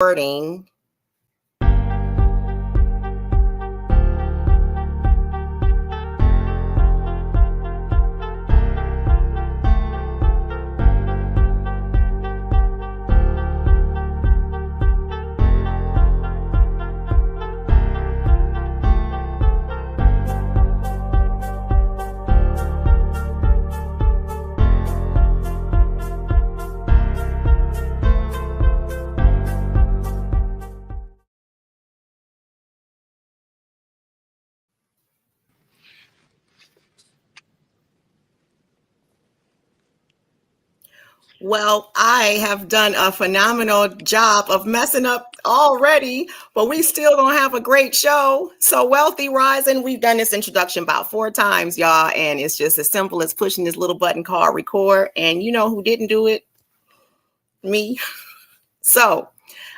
Recording. Well, I have done a phenomenal job of messing up already, but we still don't have a great show. So, Wealthy Rising, we've done this introduction about 4 times, y'all, and it's just as simple as pushing this little button called record. And you know who didn't do it? Me. So,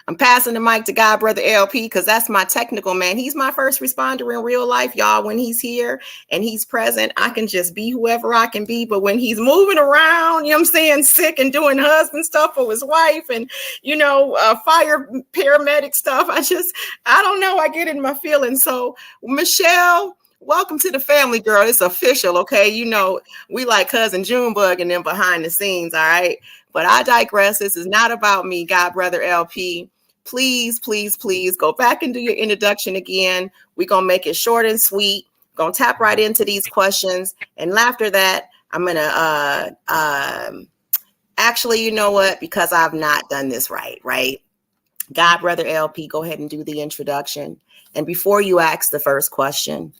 I'm passing the mic to God Brother LP because that's my technical man. He's my first responder in real life, y'all. When he's here and he's present, I can just be whoever I can be. But when he's moving around, you know what I'm saying, sick and doing husband stuff for his wife and, fire paramedic stuff, I don't know. I get in my feelings. So, Michelle, welcome to the family, girl. It's official, okay? You know, we like Cousin Junebug and them behind the scenes, all right? But I digress. This is not about me, God Brother LP. Please, please, please go back and do your introduction again. We're going to make it short and sweet. Going to tap right into these questions. And after that, I'm going to actually, you know what? Because I've not done this right? God Brother LP, go ahead and do the introduction. And before you ask the first question,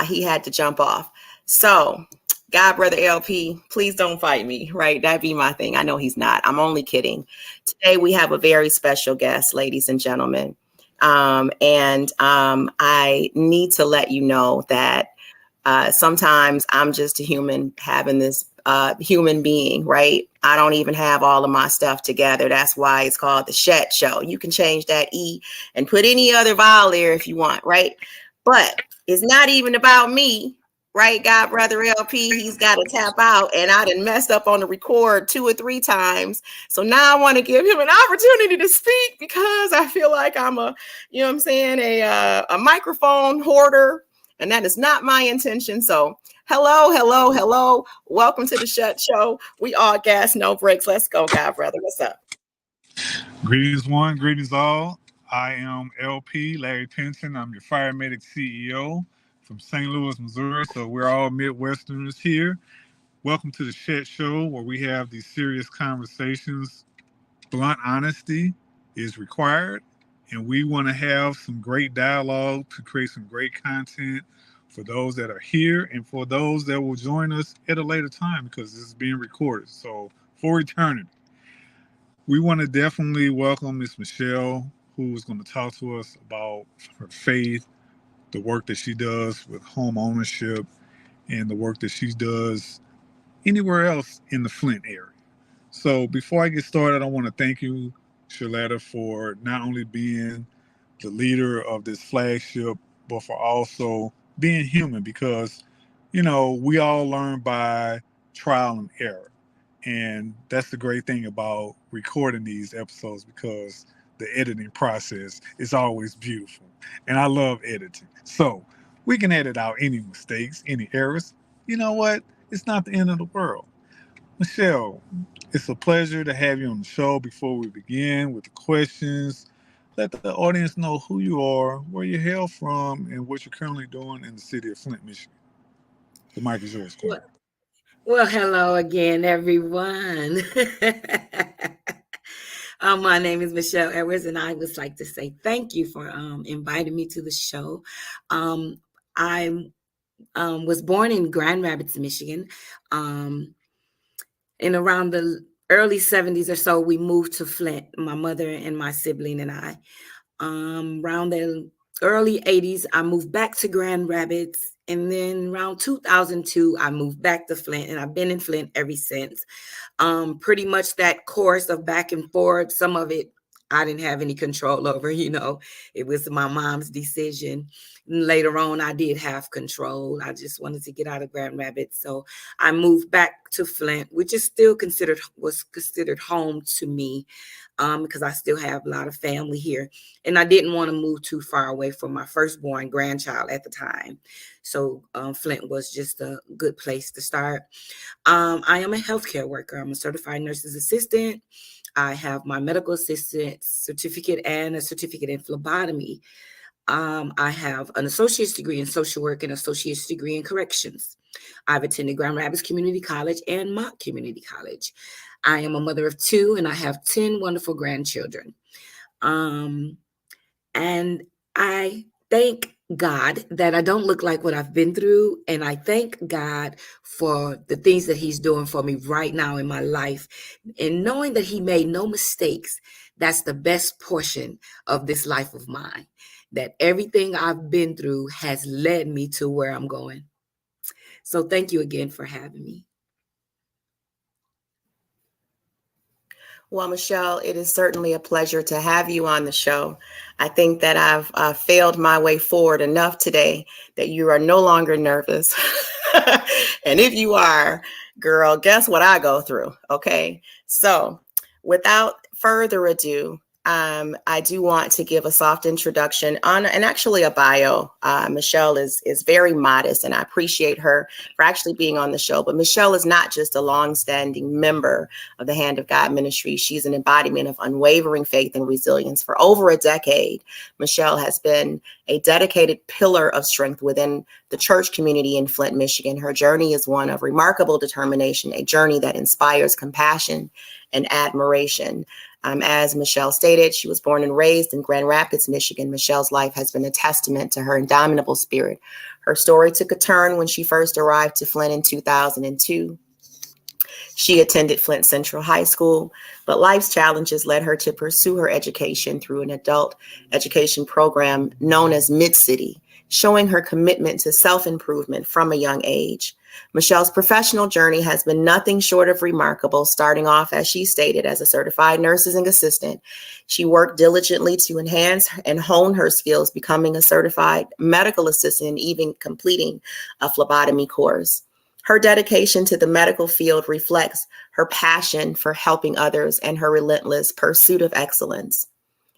he had to jump off. So, God Brother LP, please don't fight me, right? That'd be my thing. I know he's not. I'm only kidding. Today we have a very special guest, ladies and gentlemen. I need to let you know that sometimes I'm just a human having this human being, right? I don't even have all of my stuff together. That's why it's called the Shet Show. You can change that E and put any other vowel there if you want, right? But it's not even about me. Right, God Brother LP, he's got to tap out, and I done messed up on the record 2 or 3 times. So now I want to give him an opportunity to speak because I feel like I'm a microphone hoarder, and that is not my intention. So hello. Welcome to the Shet Show. We all gas, no breaks. Let's go, God Brother. What's up? Greetings one, greetings all. I am LP, Larry Pinson. I'm your fire medic CEO from St. Louis, Missouri. So we're all Midwesterners here. Welcome to the Shet Show, where we have these serious conversations. Blunt honesty is required, and we want to have some great dialogue to create some great content for those that are here and for those that will join us at a later time because this is being recorded. So for eternity. We want to definitely welcome Miss Michelle, who is going to talk to us about her faith, the work that she does with home ownership, and the work that she does anywhere else in the Flint area. So before I get started, I want to thank you, Shaletta, for not only being the leader of this flagship, but for also being human because, we all learn by trial and error. And that's the great thing about recording these episodes because the editing process is always beautiful. And I love editing. So we can edit out any mistakes, any errors. You know what? It's not the end of the world. Michelle, it's a pleasure to have you on the show. Before we begin with the questions, let the audience know who you are, where you hail from, and what you're currently doing in the city of Flint, Michigan. The mic is yours, Queen. Well, hello again, everyone. My name is Michelle Edwards, and I would like to say thank you for inviting me to the show. I was born in Grand Rapids, Michigan. In around the early 70s or so, we moved to Flint, my mother and my sibling and I. Around the early 80s, I moved back to Grand Rapids. And then around 2002, I moved back to Flint, and I've been in Flint ever since. Pretty much that course of back and forth, some of it I didn't have any control over. It was my mom's decision. Later on, I did have control. I just wanted to get out of Grand Rapids. So I moved back to Flint, which is still was considered home to me, because I still have a lot of family here. And I didn't want to move too far away from my firstborn grandchild at the time. So Flint was just a good place to start. I am a healthcare worker. I'm a certified nurse's assistant. I have my medical assistant certificate and a certificate in phlebotomy. I have an associate's degree in social work and associate's degree in corrections. I've attended Grand Rapids Community College and Mott Community College. I am a mother of 2, and I have 10 wonderful grandchildren. And I thank God that I don't look like what I've been through. And I thank God for the things that he's doing for me right now in my life. And knowing that he made no mistakes, that's the best portion of this life of mine. That everything I've been through has led me to where I'm going. So thank you again for having me. Well, Michelle, it is certainly a pleasure to have you on the show. I think that I've failed my way forward enough today that you are no longer nervous. And if you are, girl, guess what I go through? Okay. So without further ado, I do want to give a soft introduction on, and actually a bio. Michelle is very modest, and I appreciate her for actually being on the show. But Michelle is not just a longstanding member of the Hand of God Ministry. She's an embodiment of unwavering faith and resilience. For over a decade, Michelle has been a dedicated pillar of strength within the church community in Flint, Michigan. Her journey is one of remarkable determination, a journey that inspires compassion and admiration. As Michelle stated, she was born and raised in Grand Rapids, Michigan. Michelle's life has been a testament to her indomitable spirit. Her story took a turn when she first arrived to Flint in 2002. She attended Flint Central High School, but life's challenges led her to pursue her education through an adult education program known as Mid-City, showing her commitment to self-improvement from a young age. Michelle's professional journey has been nothing short of remarkable, starting off, as she stated, as a certified nursing assistant. She worked diligently to enhance and hone her skills, becoming a certified medical assistant and even completing a phlebotomy course. Her dedication to the medical field reflects her passion for helping others and her relentless pursuit of excellence.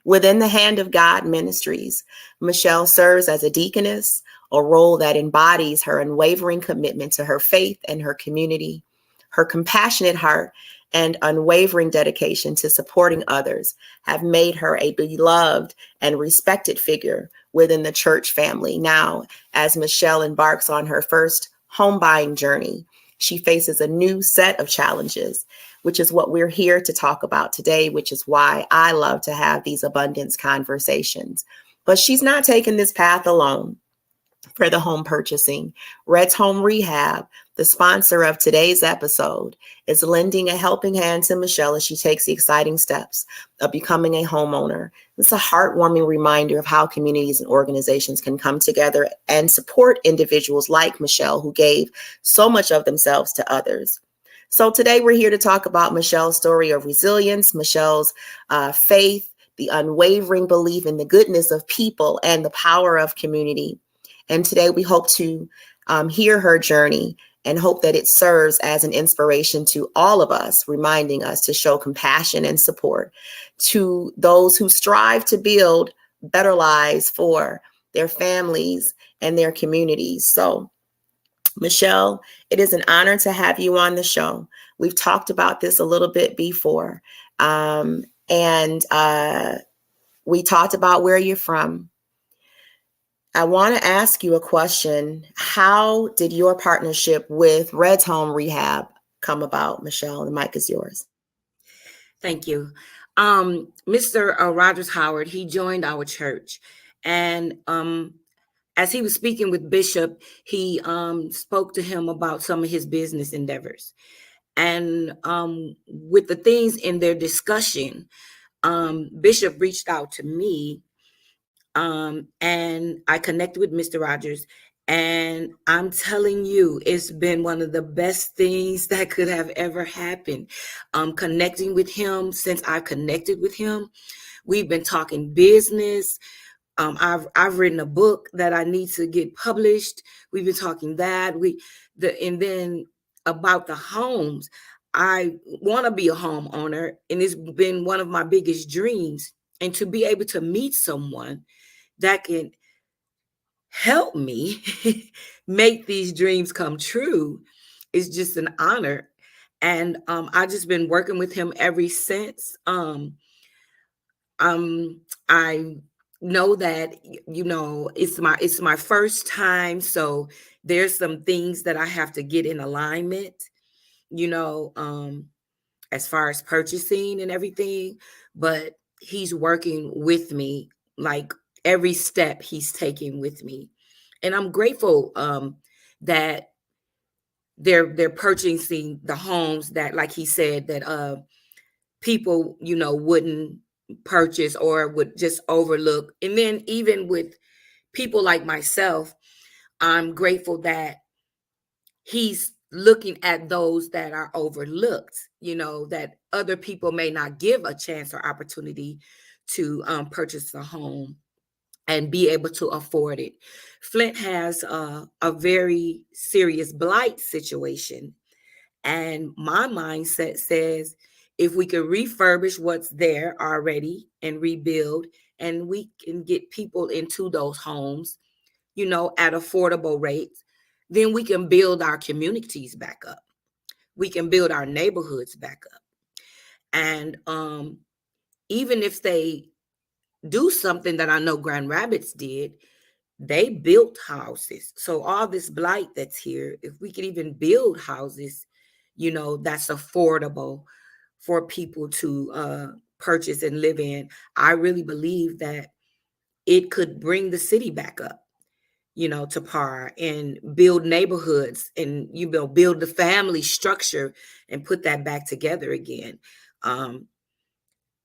Within the Hand of God Ministries, Michelle serves as a deaconess, a role that embodies her unwavering commitment to her faith and her community. Her compassionate heart and unwavering dedication to supporting others have made her a beloved and respected figure within the church family. Now, as Michelle embarks on her first home buying journey, she faces a new set of challenges, which is what we're here to talk about today, which is why I love to have these abundance conversations. But she's not taking this path alone. For the home purchasing, Red's Home Rehab, the sponsor of today's episode, is lending a helping hand to Michelle as she takes the exciting steps of becoming a homeowner. It's a heartwarming reminder of how communities and organizations can come together and support individuals like Michelle, who gave so much of themselves to others. So today we're here to talk about Michelle's story of resilience, Michelle's faith, the unwavering belief in the goodness of people and the power of community. And today we hope to hear her journey and hope that it serves as an inspiration to all of us, reminding us to show compassion and support to those who strive to build better lives for their families and their communities. So, Michelle, it is an honor to have you on the show. We've talked about this a little bit before, and we talked about where you're from. I want to ask you a question. How did your partnership with Red's Home Rehab come about, Michelle? The mic is yours. Thank you. Mr. Rogers Howard, he joined our church. And as he was speaking with Bishop, he spoke to him about some of his business endeavors. And with the things in their discussion, Bishop reached out to me. And I connected with Mr. Rogers, and I'm telling you, it's been one of the best things that could have ever happened. Connecting with him, since I've connected with him, We've been talking business. I've written a book that I need to get published. We've been talking that and then about the homes. I want to be a homeowner, and it's been one of my biggest dreams. And to be able to meet someone that can help me make these dreams come true is just an honor. And I just been working with him ever since. I know that it's my first time, so there's some things that I have to get in alignment, as far as purchasing and everything. But he's working with me, like every step he's taking with me, and I'm grateful that they're purchasing the homes that, like he said, that people wouldn't purchase or would just overlook. And then even with people like myself, I'm grateful that he's looking at those that are overlooked, that other people may not give a chance or opportunity to purchase a home and be able to afford it. Flint has a very serious blight situation. And my mindset says, if we could refurbish what's there already and rebuild, and we can get people into those homes, at affordable rates, then we can build our communities back up. We can build our neighborhoods back up. And even if they do something that I know Grand Rapids did, they built houses. So all this blight that's here, if we could even build houses, that's affordable for people to purchase and live in, I really believe that it could bring the city back up, to par, and build neighborhoods, and build the family structure and put that back together again.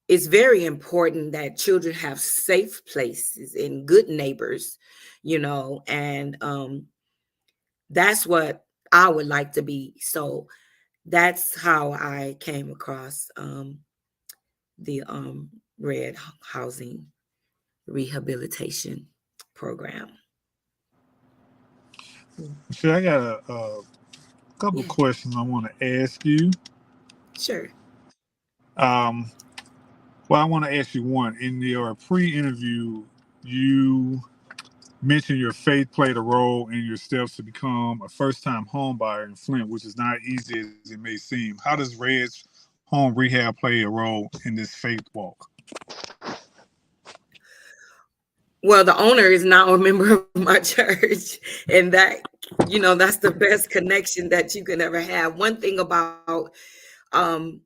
It's very important that children have safe places and good neighbors, and that's what I would like to be. So that's how I came across the Red Housing Rehabilitation Program. Sure, I got a couple Yeah. questions I want to ask you. Sure. Um, well, I want to ask you one. In your pre-interview, you mentioned your faith played a role in your steps to become a first-time home buyer in Flint, which is not easy as it may seem. How does Red's Home Rehab play a role in this faith walk? Well, the owner is now a member of my church, and that's the best connection that you can ever have. One thing about um,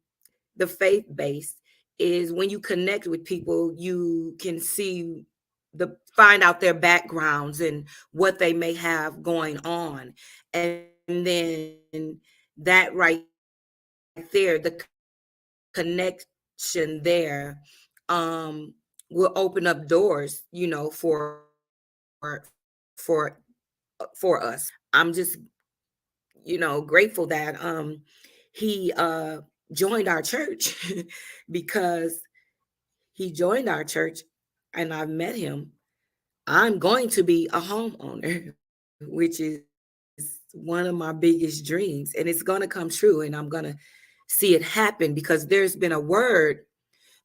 the faith base is when you connect with people, you can find out their backgrounds and what they may have going on. And then that right there, the connection there, will open up doors, for for us. I'm just, grateful that he joined our church because he joined our church and I've met him. I'm going to be a homeowner, which is one of my biggest dreams, and it's going to come true, and I'm going to see it happen because there's been a word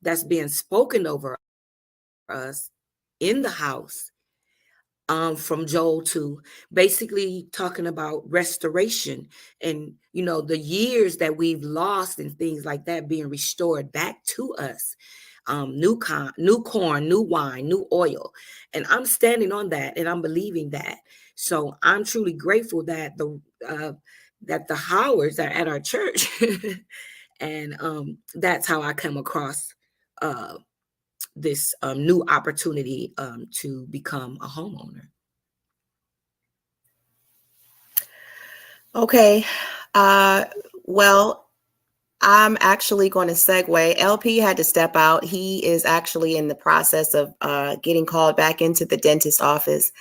that's being spoken over us in the house, from Joel 2, basically talking about restoration and, the years that we've lost and things like that being restored back to us. New corn, new wine, new oil. And I'm standing on that and I'm believing that. So I'm truly grateful that the Howards are at our church. And that's how I come across this new opportunity to become a homeowner. Okay. Well, I'm actually going to segue. LP had to step out. He is actually in the process of getting called back into the dentist office.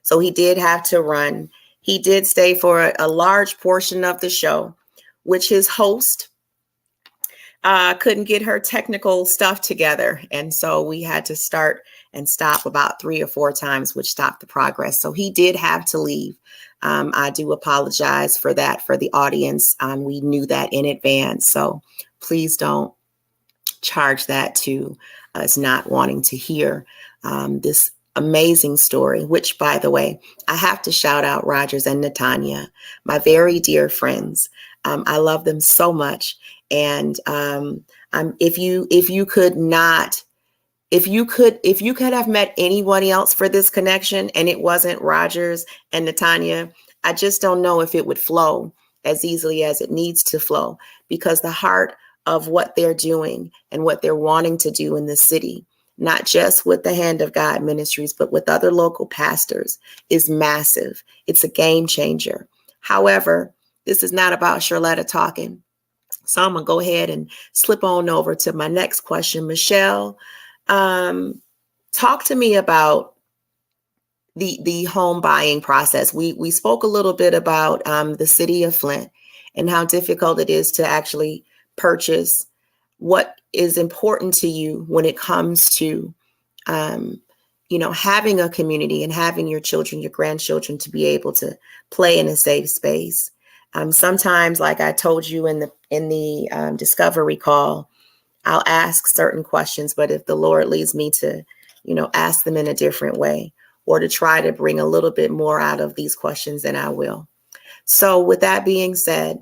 So he did have to run. He did stay for a large portion of the show, which his host, couldn't get her technical stuff together. And so we had to start and stop about 3 or 4 times, which stopped the progress. So he did have to leave. I do apologize for that for the audience. We knew that in advance. So please don't charge that to us not wanting to hear this amazing story, which, by the way, I have to shout out Rogers and Natanya, my very dear friends. I love them so much. And if you could have met anyone else for this connection and it wasn't Rogers and Natanya, I just don't know if it would flow as easily as it needs to flow, because the heart of what they're doing and what they're wanting to do in the city, not just with the Hand of God Ministries, but with other local pastors, is massive. It's a game changer. However, this is not about Charlotta talking. So I'm going to go ahead and slip on over to my next question. Michelle, talk to me about the home buying process. We spoke a little bit about the city of Flint and how difficult it is to actually purchase. What is important to you when it comes to having a community and having your children, your grandchildren, to be able to play in a safe space? Sometimes, like I told you in the discovery call, I'll ask certain questions, but if the Lord leads me to, ask them in a different way, or to try to bring a little bit more out of these questions, then I will. So with that being said,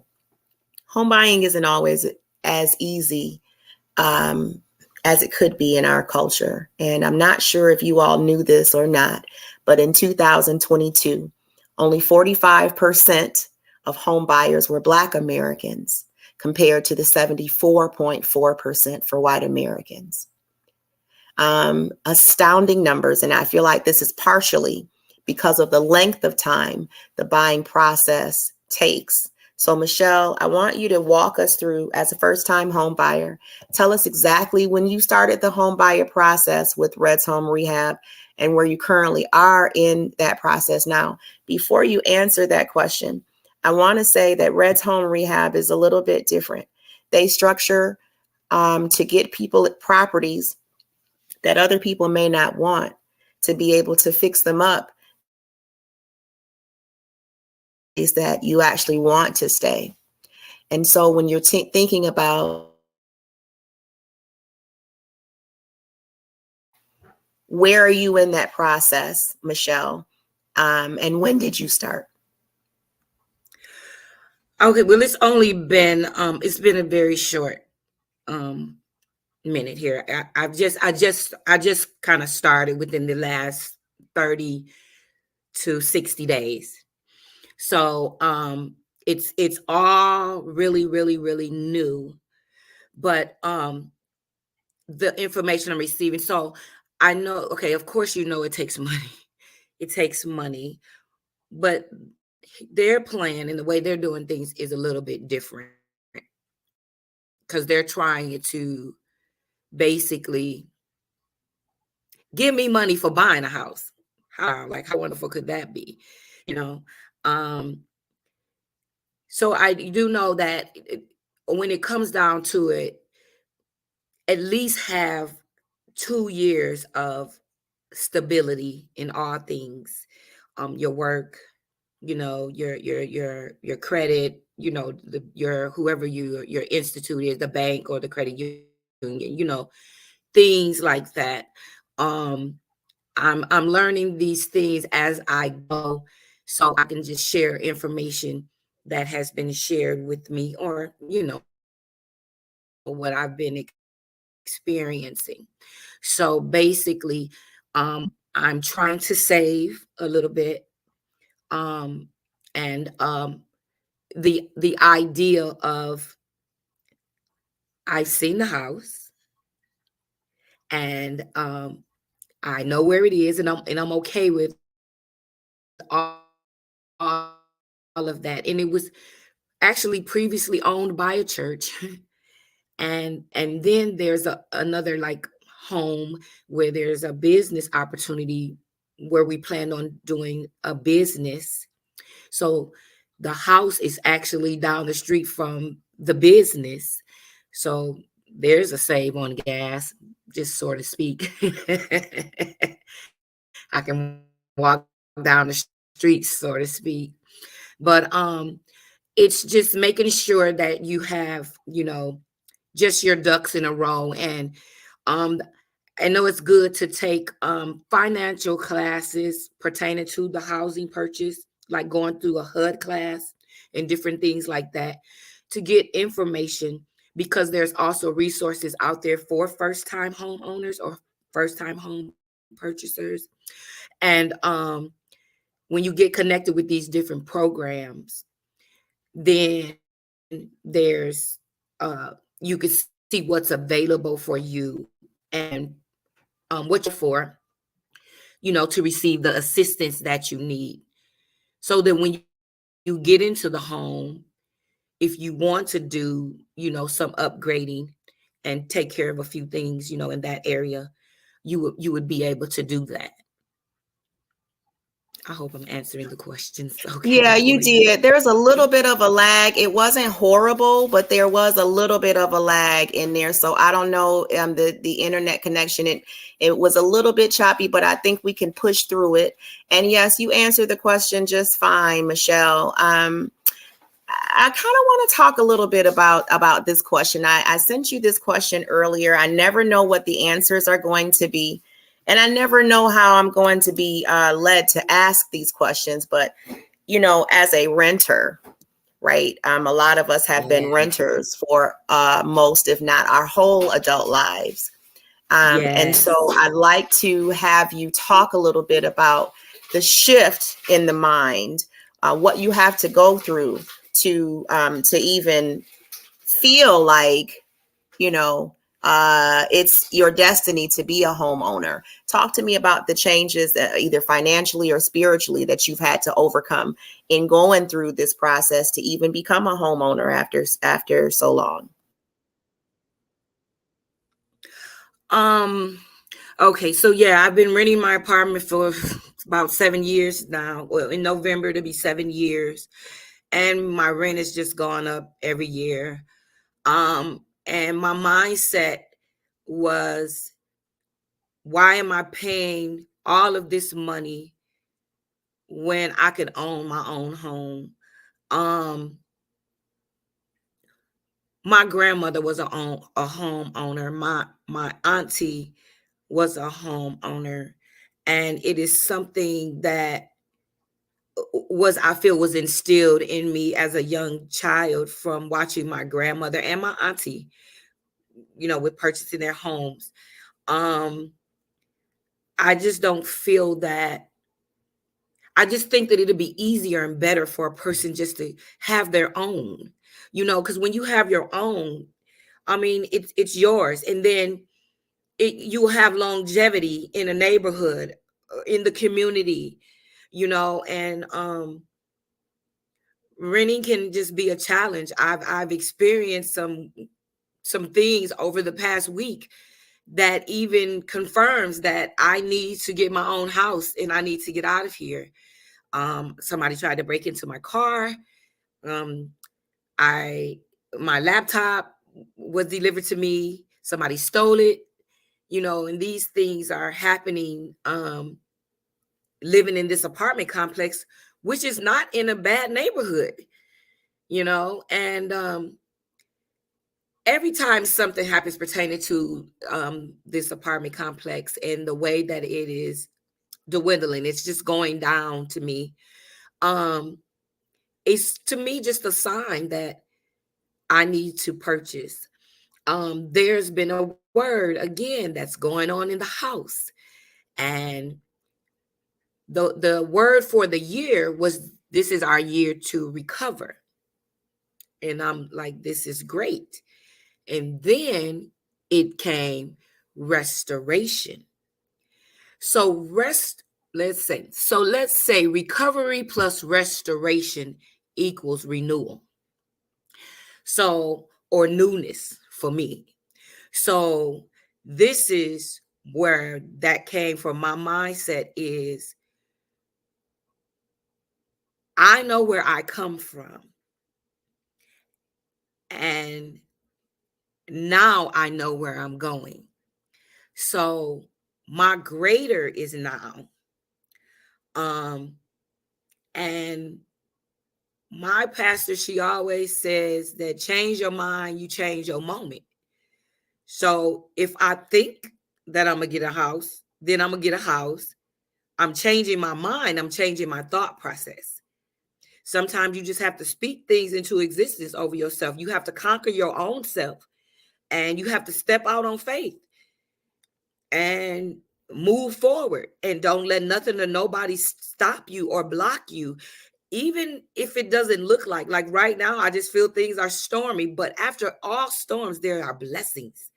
home buying isn't always as easy as it could be in our culture. And I'm not sure if you all knew this or not, but in 2022, only 45% of home buyers were Black Americans, compared to the 74.4% for white Americans. Astounding numbers. And I feel like this is partially because of the length of time the buying process takes. So Michelle, I want you to walk us through, as a first-time home buyer, tell us exactly when you started the home buyer process with Red's Home Rehab and where you currently are in that process now. Before you answer that question, I want to say that Red's Home Rehab is a little bit different. They structure to get people at properties that other people may not want, to be able to fix them up is that you actually want to stay. And so when you're thinking about where are you in that process, Michelle, and when did you start? Okay, well, it's only been it's been a very short minute here. I just kind of started within the last 30 to 60 days. So it's all really, really, really new. But the information I'm receiving, so I know, okay, of course, it takes money. It takes money, but their plan and the way they're doing things is a little bit different, because they're trying to basically give me money for buying a house. How wonderful could that be? You know, um, so I do know that when it comes down to it, at least have 2 years of stability in all things, your work, your credit, your whoever your institute is, the bank or the credit union, things like that. I'm learning these things as I go, so I can just share information that has been shared with me, or what I've been experiencing. So basically, I'm trying to save a little bit, and the idea of, I've seen the house, and I know where it is, and I'm okay with all of that. And it was actually previously owned by a church. And then there's another like home where there's a business opportunity where we plan on doing a business. So the house is actually down the street from the business. So there's a save on gas, just so to speak. I can walk down the streets, so to speak. But it's just making sure that you have, just your ducks in a row. And um I know it's good to take financial classes pertaining to the housing purchase, like going through a HUD class and different things like that to get information, because there's also resources out there for first-time homeowners or first-time home purchasers. And when you get connected with these different programs, then there's you can see what's available for you and what you're looking for, to receive the assistance that you need. So that when you get into the home, if you want to do, some upgrading and take care of a few things, in that area, you would be able to do that. I hope I'm answering the questions okay Yeah, for you you. did. There's a little bit of a lag. It wasn't horrible, but there was a little bit of a lag in there. So I don't know, the internet connection. It was a little bit choppy, but I think we can push through it. And yes, you answered the question just fine, Michelle. I kind of want to talk a little bit about this question. I sent you this question earlier. I never know what the answers are going to be, and I never know how I'm going to be led to ask these questions. But as a renter, right? A lot of us have been Yeah. renters for most, if not our whole adult lives. And so Yes. I'd like to have you talk a little bit about the shift in the mind, what you have to go through to even feel like, it's your destiny to be a homeowner. Talk to me about the changes that either financially or spiritually that you've had to overcome in going through this process to even become a homeowner after so long. Um, okay, so yeah, I've been renting my apartment for about 7 years now. Well, in November to be 7 years. And my rent has just gone up every year. And my mindset was, why am I paying all of this money when I could own my own home? Um, my grandmother was a homeowner. My auntie was a homeowner, and it is something that I feel was instilled in me as a young child from watching my grandmother and my auntie, with purchasing their homes. Um, I just don't feel that. I just think that it'd be easier and better for a person just to have their own, because when you have your own, I mean, it's yours, and then you will have longevity in a neighborhood, in the community, and renting can just be a challenge. I've experienced some things over the past week that even confirms that I need to get my own house and I need to get out of here. Somebody tried to break into my car. Um, I my laptop was delivered to me. Somebody stole it. And these things are happening. Living in this apartment complex, which is not in a bad neighborhood. And every time something happens pertaining to this apartment complex and the way that it is dwindling, it's just going down to me. Um, it's to me just a sign that I need to purchase. There's been a word again that's going on in the house, and the word for the year was, this is our year to recover. And I'm like, this is great. And then it came restoration. So let's say recovery plus restoration equals renewal. So, or newness for me. So this is where that came from. My mindset is, I know where I come from. And Now I know where I'm going. So my greater is now. And my pastor, she always says that change your mind, you change your moment. So if I think that I'm gonna get a house, then I'm gonna get a house. I'm changing my mind, I'm changing my thought process. Sometimes you just have to speak things into existence over yourself. You have to conquer your own self, and you have to step out on faith and move forward, and don't let nothing or nobody stop you or block you. Even if it doesn't look like right now, I just feel things are stormy, but after all storms, there are blessings.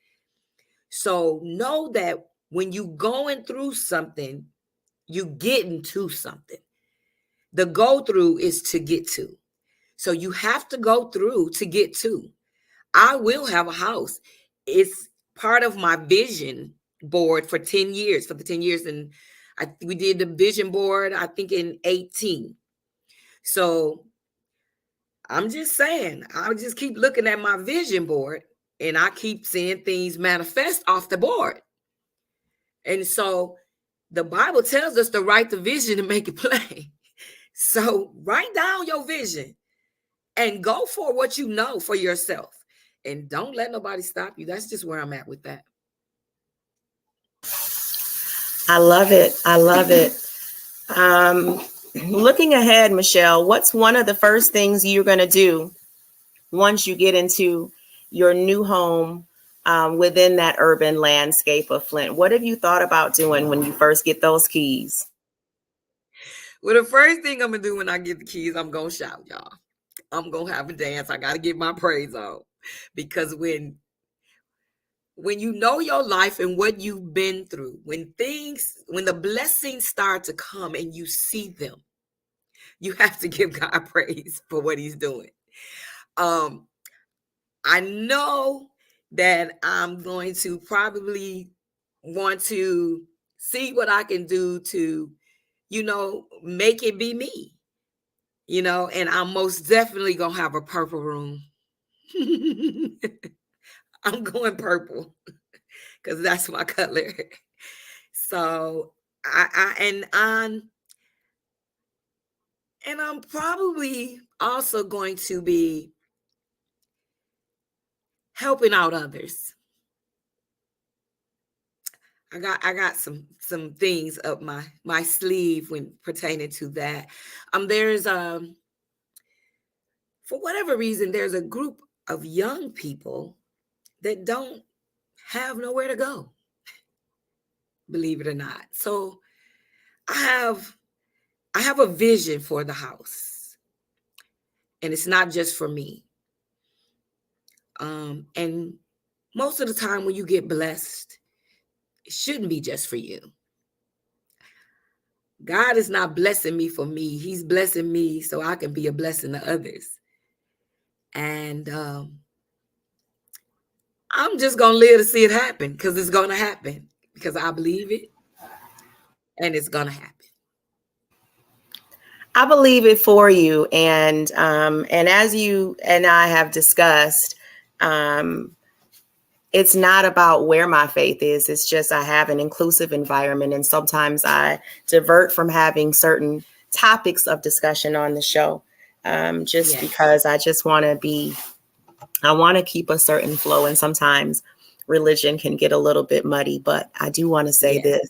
So know that when you going through something, you get into something. The go through is to get to. So you have to go through to get to. I will have a house. It's part of my vision board for 10 years, for the 10 years. And we did the vision board, I think in 18. So I'm just saying, I just keep looking at my vision board and I keep seeing things manifest off the board. And so the Bible tells us to write the vision and make it plain. So write down your vision and go for what you know for yourself. And don't let nobody stop you. That's just where I'm at with that. I love it. I love it. Looking ahead, Michelle, what's one of the first things you're going to do once you get into your new home within that urban landscape of Flint? What have you thought about doing when you first get those keys? Well, the first thing I'm going to do when I get the keys, I'm going to shout, y'all. I'm going to have a dance. I got to get my praise on. Because when you know your life and what you've been through, when the blessings start to come and you see them, you have to give God praise for what he's doing. I know that I'm going to probably want to see what I can do to, make it be me, and I'm most definitely going to have a purple room. I'm going purple because that's my color. So I'm probably also going to be helping out others. I got some things up my sleeve when pertaining to that. There's for whatever reason, there's a group of young people that don't have nowhere to go, believe it or not. So I have a vision for the house, and it's not just for me. And most of the time when you get blessed, it shouldn't be just for you. God is not blessing me for me. He's blessing me so I can be a blessing to others. And I'm just going to live to see it happen, because it's going to happen, because I believe it, and it's going to happen. I believe it for you. And as you and I have discussed, it's not about where my faith is. It's just I have an inclusive environment. And sometimes I divert from having certain topics of discussion on the show because I just want to keep a certain flow. And sometimes religion can get a little bit muddy. But I do want to say this.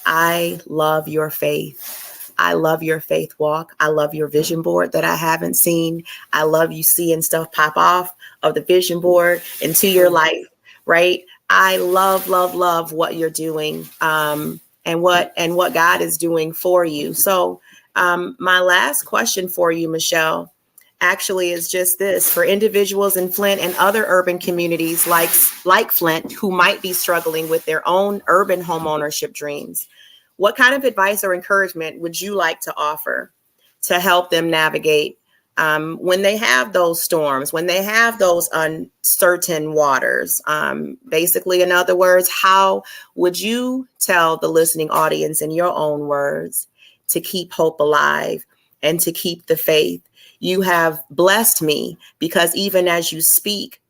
I love your faith. I love your faith walk. I love your vision board that I haven't seen. I love you seeing stuff pop off of the vision board into your life, right? I love what you're doing and what God is doing for you. So my last question for you, Michelle, actually is just this: for individuals in Flint and other urban communities like Flint who might be struggling with their own urban homeownership dreams, what kind of advice or encouragement would you like to offer to help them navigate when they have those storms, when they have those uncertain waters? Basically, in other words, how would you tell the listening audience in your own words to keep hope alive and to keep the faith? You have blessed me because even as you speak,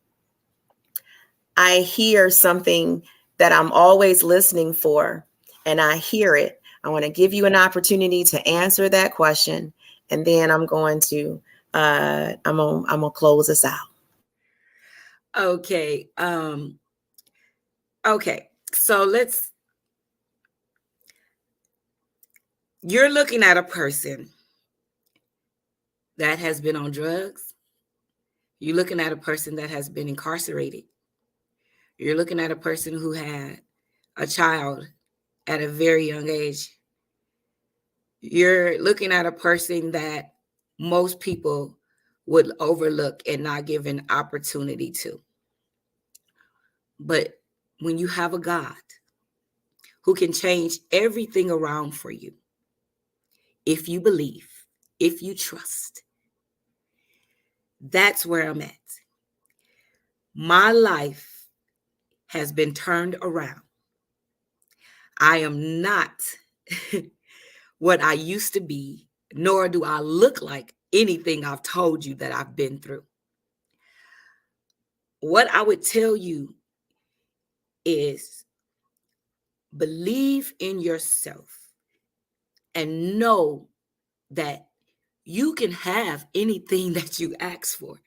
I hear something that I'm always listening for, and I hear it. I want to give you an opportunity to answer that question, and then I'm going to close us out. Okay. Okay. So you're looking at a person that has been on drugs. You're looking at a person that has been incarcerated. You're looking at a person who had a child at a very young age. You're looking at a person that most people would overlook and not give an opportunity to. But when you have a God who can change everything around for you, if you believe, if you trust, that's where I'm at. My life has been turned around. I am not what I used to be, nor do I look like anything I've told you that I've been through. What I would tell you is believe in yourself and know that you can have anything that you ask for.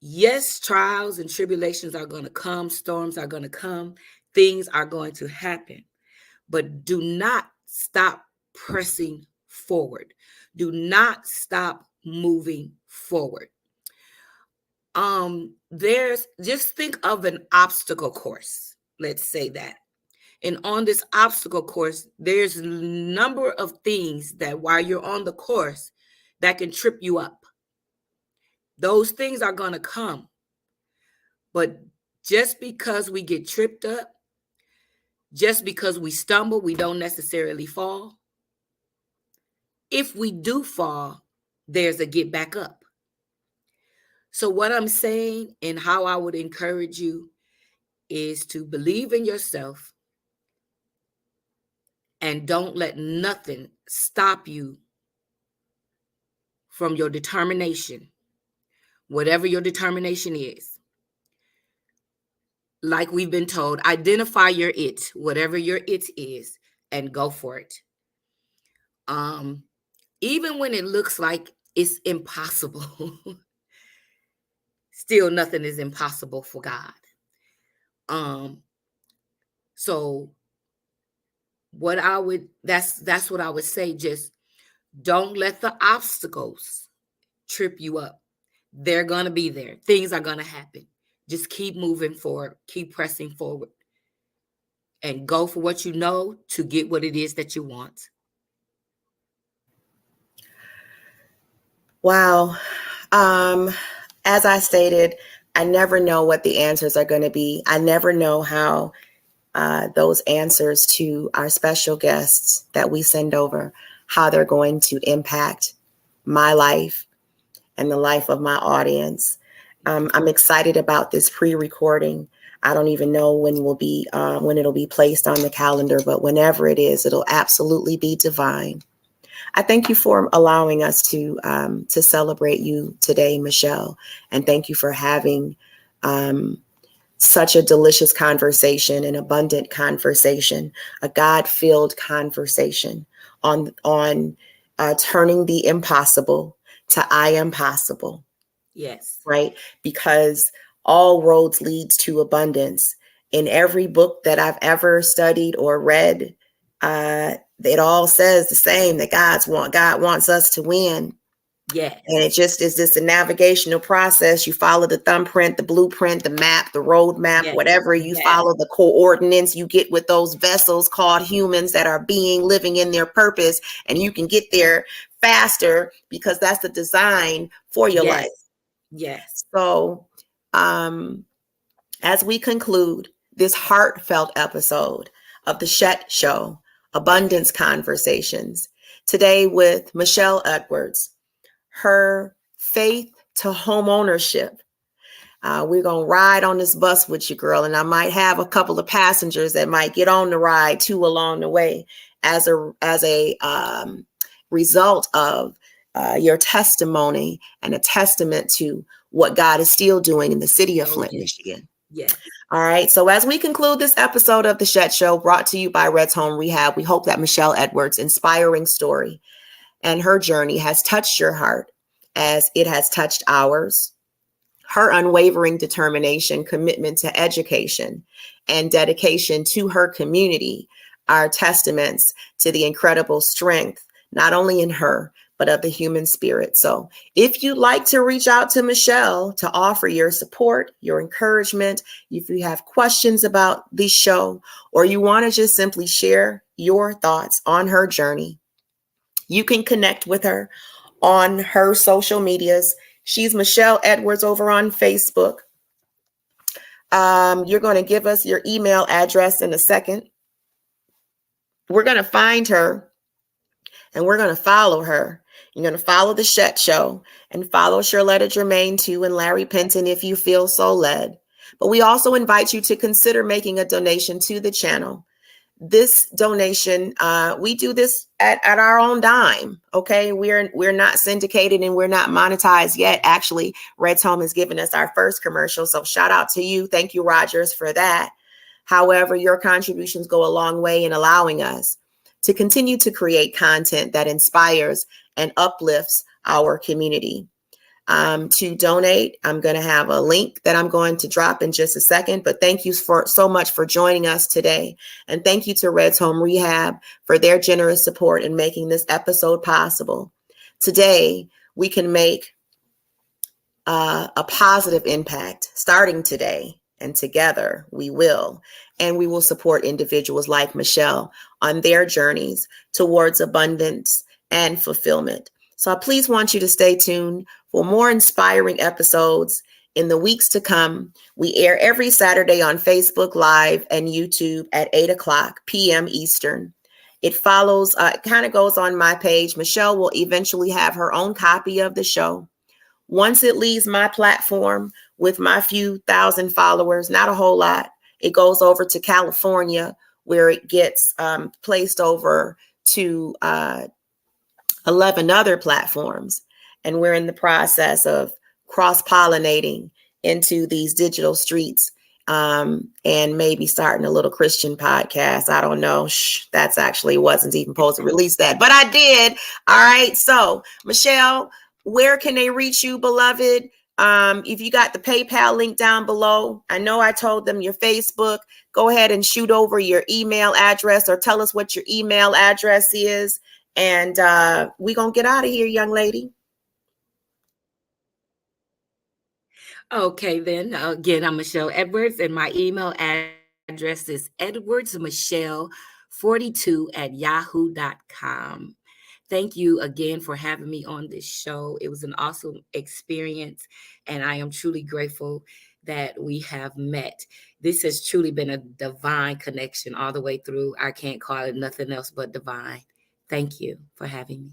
Yes, trials and tribulations are going to come, storms are going to come, things are going to happen, but do not stop pressing forward. Do not stop moving forward. Just think of an obstacle course. Let's say that. And on this obstacle course, there's a number of things that while you're on the course that can trip you up. Those things are going to come. But just because we get tripped up, just because we stumble, we don't necessarily fall. If we do fall, there's a get back up. So what I'm saying and how I would encourage you is to believe in yourself and don't let nothing stop you from your determination, whatever your determination is. Like we've been told, identify your it, whatever your it is, and go for it. Even when it looks like it's impossible, still nothing is impossible for God. So that's what I would say. Just don't let the obstacles trip you up. They're going to be there. Things are going to happen. Just keep moving forward, keep pressing forward, and go for what you know to get what it is that you want. Wow. As I stated, I never know what the answers are going to be. I never know how those answers to our special guests that we send over, how they're going to impact my life and the life of my audience. I'm excited about this pre-recording. I don't even know when it'll be placed on the calendar, but whenever it is, it'll absolutely be divine. I thank you for allowing us to celebrate you today, Michelle, and thank you for having such a delicious conversation, an abundant conversation, a God-filled conversation on turning the impossible to I am possible. Yes. Right? Because all roads leads to abundance. In every book that I've ever studied or read, it all says the same, that God wants us to win. Yes. And it just is just a navigational process. You follow the thumbprint, the blueprint, the map, the road map, Yes. whatever you Yes. follow the coordinates, you get with those vessels called humans that are living in their purpose, and you can get there faster because that's the design for your Yes. life. Yes. So, as we conclude this heartfelt episode of the Shet Show, Abundance Conversations, today with Michelle Edwards, her faith to homeownership. We're going to ride on this bus with you, girl, and I might have a couple of passengers that might get on the ride too along the way as a result of your testimony and a testament to what God is still doing in the city of Flint, Okay. Michigan. Yes. All right. So as we conclude this episode of the Shet Show, brought to you by Red's Home Rehab, we hope that Michelle Edwards' inspiring story and her journey has touched your heart as it has touched ours. Her unwavering determination, commitment to education, and dedication to her community are testaments to the incredible strength, not only in her, but of the human spirit. So if you'd like to reach out to Michelle to offer your support, your encouragement, if you have questions about the show, or you want to just simply share your thoughts on her journey, you can connect with her on her social medias. She's Michelle Edwards over on Facebook. You're going to give us your email address in a second. We're going to find her and we're going to follow her. You're going to follow the Shet Show and follow Charlotta Germain too and Larry Penton if you feel so led. But we also invite you to consider making a donation to the channel. This donation, we do this at our own dime. Okay, we're not syndicated and we're not monetized yet. Actually, Red's Home has given us our first commercial, so shout out to you. Thank you, Rogers, for that. However, your contributions go a long way in allowing us to continue to create content that inspires and uplifts our community. To donate, I'm going to have a link that I'm going to drop in just a second, but thank you so much for joining us today. And thank you to Red's Home Rehab for their generous support in making this episode possible. Today, we can make a positive impact starting today, and together we will. And we will support individuals like Michelle on their journeys towards abundance and fulfillment. So I please want you to stay tuned for more inspiring episodes in the weeks to come. We air every Saturday on Facebook Live and YouTube at 8:00 p.m. Eastern. It follows, it kind of goes on my page. Michelle will eventually have her own copy of the show. Once it leaves my platform with my few thousand followers, not a whole lot, it goes over to California where it gets placed over to 11 other platforms. And we're in the process of cross-pollinating into these digital streets and maybe starting a little Christian podcast. I don't know. That's actually wasn't even supposed to release that, but I did. All right. So, Michelle, where can they reach you, beloved? If you got the PayPal link down below, I know I told them your Facebook. Go ahead and shoot over your email address or tell us what your email address is. And we're going to get out of here, young lady. Okay, then. Again, I'm Michelle Edwards, and my email address is edwardsmichelle42@yahoo.com. Thank you again for having me on this show. It was an awesome experience, and I am truly grateful that we have met. This has truly been a divine connection all the way through. I can't call it nothing else but divine. Thank you for having me.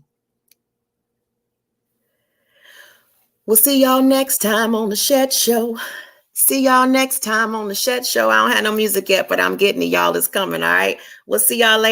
We'll see y'all next time on the Shet Show. See y'all next time on the Shet Show. I don't have no music yet, but I'm getting it. Y'all is coming. All right. We'll see y'all later.